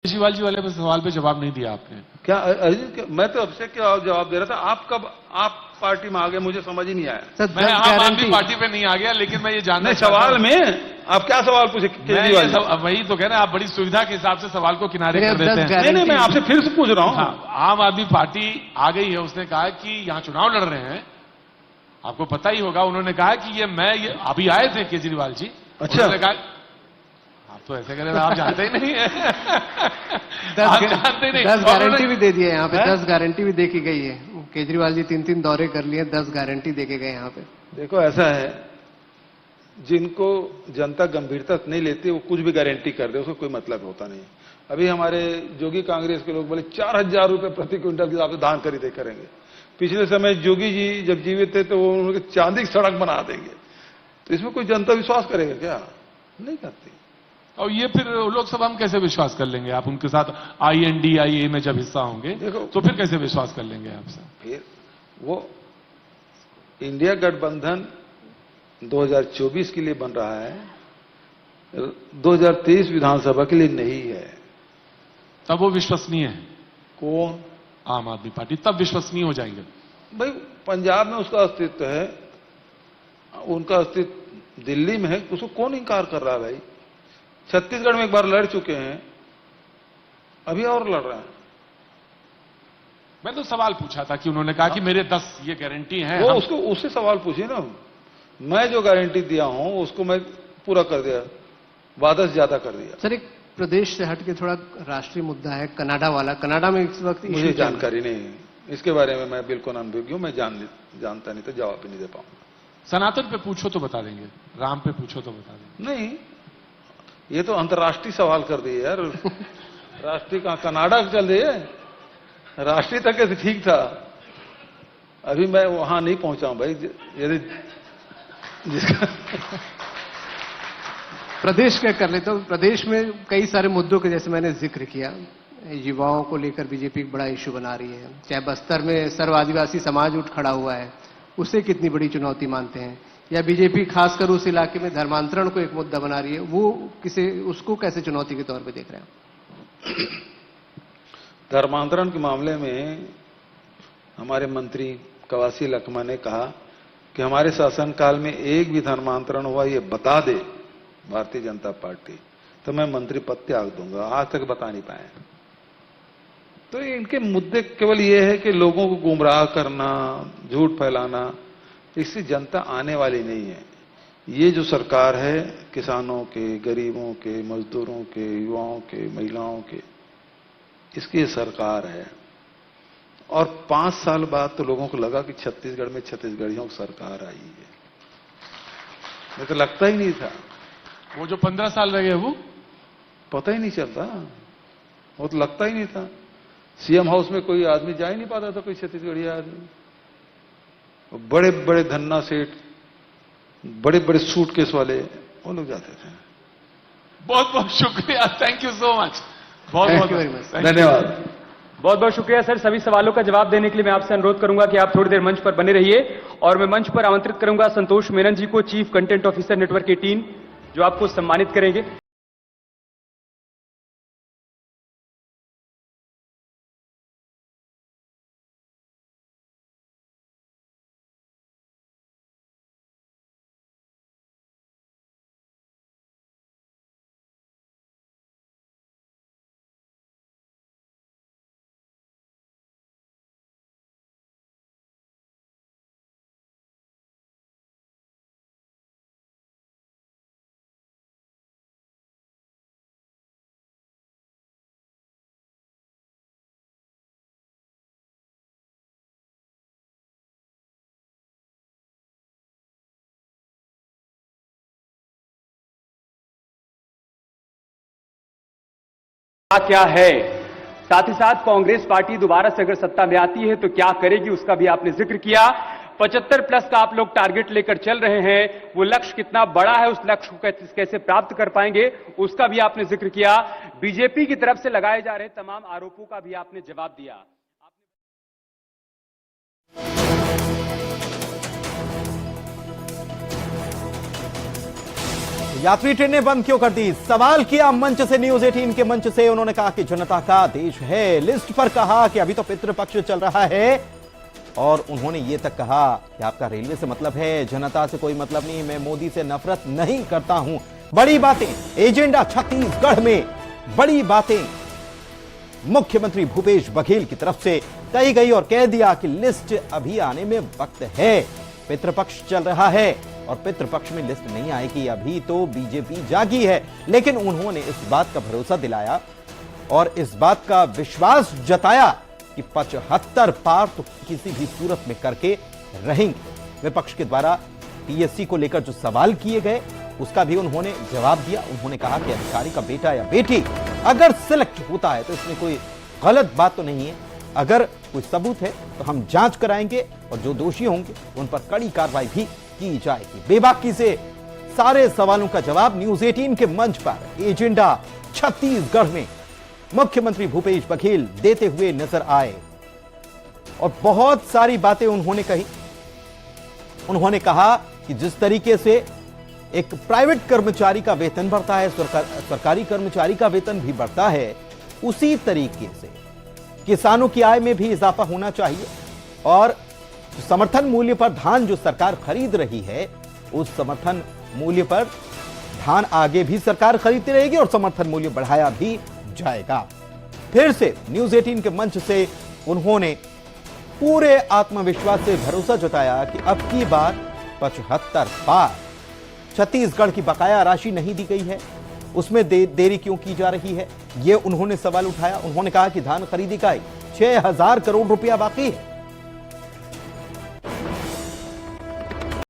केजरीवाल जी वाले सवाल पे जवाब नहीं दिया आपने। क्या अजीत, मैं तो अब से क्या जवाब दे रहा था। आप कब आप पार्टी में आ गए, मुझे समझ ही नहीं आया। मैं आम आदमी पार्टी पे नहीं आ गया, लेकिन मैं ये जानना सवाल में आप क्या सवाल पूछे केजरीवाल जी? वही तो कह रहे हैं, आप बड़ी सुविधा के हिसाब से सवाल को किनारे कर देते हैं। नहीं, मैं आपसे फिर से पूछ रहा हूँ। हाँ, आम आदमी पार्टी आ गई है, उसने कहा कि यहाँ चुनाव लड़ रहे हैं, आपको पता ही होगा। उन्होंने कहा कि ये अभी आए थे केजरीवाल जी। अच्छा, उन्होंने कहा आप तो ऐसे करें, आप जानते ही नहीं है। 10 गारंटी भी दे दी है यहाँ पे। 10 गारंटी भी दे की गई है। केजरीवाल जी 3-3 दौरे कर लिए, 10 गारंटी दे के गए यहाँ पे। देखो, ऐसा है, जिनको जनता गंभीरता नहीं लेती वो कुछ भी गारंटी कर दे, उसको कोई मतलब होता नहीं। अभी हमारे जोगी कांग्रेस के लोग बोले 4000 रुपए प्रति क्विंटल के हिसाब से धान खरीदे करेंगे। पिछले समय जोगी जी जब जीवित थे तो वो उनके चांदी की सड़क बना देंगे। तो इसमें कोई जनता विश्वास करेगा क्या? नहीं करती। और ये फिर लोकसभा में कैसे विश्वास कर लेंगे आप? उनके साथ INDIA में जब हिस्सा होंगे तो फिर कैसे विश्वास कर लेंगे आपसे? फिर वो इंडिया गठबंधन 2024 के लिए बन रहा है, 2023 विधानसभा के लिए नहीं है। तब वो विश्वसनीय है? कौन? आम आदमी पार्टी तब विश्वसनीय हो जाएंगे? भाई, पंजाब में उसका अस्तित्व है, उनका अस्तित्व दिल्ली में है, उसको कौन इंकार कर रहा है भाई? छत्तीसगढ़ में एक बार लड़ चुके हैं, अभी और लड़ रहे हैं। मैं तो सवाल पूछा था कि उन्होंने कहा कि मेरे 10 ये गारंटी है। वो उसको उससे सवाल पूछिए ना। मैं जो गारंटी दिया हूं उसको मैं पूरा कर दिया, वादा से ज्यादा कर दिया। सर, एक प्रदेश से हट के थोड़ा राष्ट्रीय मुद्दा है कनाडा वाला। कनाडा में इस वक्त मुझे जानकारी नहीं है इसके बारे में, मैं बिल्कुल अनुभवी हूं। मैं जानता नहीं तो जवाब भी नहीं दे पाऊंगा। सनातन पे पूछो तो बता देंगे, राम पे पूछो तो बता देंगे। नहीं, ये तो अंतर्राष्ट्रीय सवाल कर दिए यार। राष्ट्रीय कहां, कनाडा चल दिए। राष्ट्रीय तक कैसे ठीक था, अभी मैं वहां नहीं पहुंचा हूं भाई। यदि जिसका प्रदेश का कर लेते हो। प्रदेश में कई सारे मुद्दों के जैसे मैंने जिक्र किया, युवाओं को लेकर बीजेपी एक बड़ा इश्यू बना रही है। चाहे बस्तर में सर्व आदिवासी समाज उठ खड़ा हुआ है, उसे कितनी बड़ी चुनौती मानते हैं? या बीजेपी खासकर उस इलाके में धर्मांतरण को एक मुद्दा बना रही है, वो उसको कैसे चुनौती के तौर पे देख रहे हैं? धर्मांतरण के मामले में हमारे मंत्री कवासी लखमा ने कहा कि हमारे शासनकाल में एक भी धर्मांतरण हुआ ये बता दे भारतीय जनता पार्टी तो मैं मंत्री पद त्याग दूंगा। आज तक बता नहीं पाए। तो इनके मुद्दे केवल ये है कि लोगों को गुमराह करना, झूठ फैलाना, इससे जनता आने वाली नहीं है। ये जो सरकार है, किसानों के, गरीबों के, मजदूरों के, युवाओं के, महिलाओं के, इसकी सरकार है। और 5 साल बाद तो लोगों को लगा कि छत्तीसगढ़ में छत्तीसगढ़ियों की सरकार आई है। मुझे तो लगता ही नहीं था। वो जो 15 साल रह गए वो पता ही नहीं चलता, वो तो लगता ही नहीं था। सीएम हाउस में कोई आदमी जा ही नहीं पाता था, कोई छत्तीसगढ़ी आदमी। बड़े बड़े धन्ना सेठ, बड़े बड़े सूटकेस वाले, वो लोग जाते थे। बहुत बहुत शुक्रिया, थैंक यू सो मच, बहुत बहुत धन्यवाद। बहुत बहुत शुक्रिया सर। सभी सवालों का जवाब देने के लिए मैं आपसे अनुरोध करूंगा कि आप थोड़ी देर मंच पर बने रहिए, और मैं मंच पर आमंत्रित करूंगा संतोष मेनन जी को, चीफ कंटेंट ऑफिसर नेटवर्क 18, जो आपको सम्मानित करेंगे। क्या है, साथ ही साथ कांग्रेस पार्टी दोबारा से अगर सत्ता में आती है तो क्या करेगी, उसका भी आपने जिक्र किया। 75+ का आप लोग टारगेट लेकर चल रहे हैं, वो लक्ष्य कितना बड़ा है, उस लक्ष्य को कैसे प्राप्त कर पाएंगे, उसका भी आपने जिक्र किया। बीजेपी की तरफ से लगाए जा रहे तमाम आरोपों का भी आपने जवाब दिया। यात्री ट्रेनें बंद क्यों कर दी, सवाल किया मंच से, न्यूज 18 के मंच से। उन्होंने कहा कि जनता का देश है। लिस्ट पर कहा कि अभी तो पितृपक्ष चल रहा है और उन्होंने ये तक कहा कि आपका रेलवे से मतलब है, जनता से कोई मतलब नहीं, मैं मोदी से नफरत नहीं करता हूं। बड़ी बातें एजेंडा छत्तीसगढ़ में, बड़ी बातें मुख्यमंत्री भूपेश बघेल की तरफ से कही गई और कह दिया कि लिस्ट अभी आने में वक्त है, पितृपक्ष चल रहा है और पितृपक्ष में लिस्ट नहीं आएगी, अभी तो बीजेपी जागी है। लेकिन उन्होंने इस बात का भरोसा दिलाया और इस बात का विश्वास जताया कि 75 पार तो किसी भी सूरत में करके रहेंगे। विपक्ष के द्वारा टीएससी को लेकर जो सवाल किए गए उसका भी उन्होंने जवाब दिया। उन्होंने कहा कि अधिकारी का बेटा या बेटी अगर सिलेक्ट होता है तो इसमें कोई गलत बात तो नहीं है, अगर कोई सबूत है तो हम जांच कराएंगे और जो दोषी होंगे उन पर कड़ी कार्रवाई भी की जाएगी। बेबाकी से सारे सवालों का जवाब न्यूज 18 के मंच पर एजेंडा छत्तीसगढ़ में मुख्यमंत्री भूपेश बघेल देते हुए नजर आए और बहुत सारी बातें उन्होंने कही। उन्होंने कहा कि जिस तरीके से एक प्राइवेट कर्मचारी का वेतन बढ़ता है, सरकारी कर्मचारी का वेतन भी बढ़ता है, उसी तरीके से किसानों की आय में भी इजाफा होना चाहिए और समर्थन मूल्य पर धान जो सरकार खरीद रही है, उस समर्थन मूल्य पर धान आगे भी सरकार खरीदती रहेगी और समर्थन मूल्य बढ़ाया भी जाएगा। फिर से न्यूज 18 के मंच से उन्होंने पूरे आत्मविश्वास से भरोसा जताया कि अब की बार 75 पार। छत्तीसगढ़ की बकाया राशि नहीं दी गई है, उसमें देरी क्यों की जा रही है, यह उन्होंने सवाल उठाया। उन्होंने कहा कि धान खरीदी का 6,000 करोड़ रुपया बाकी है,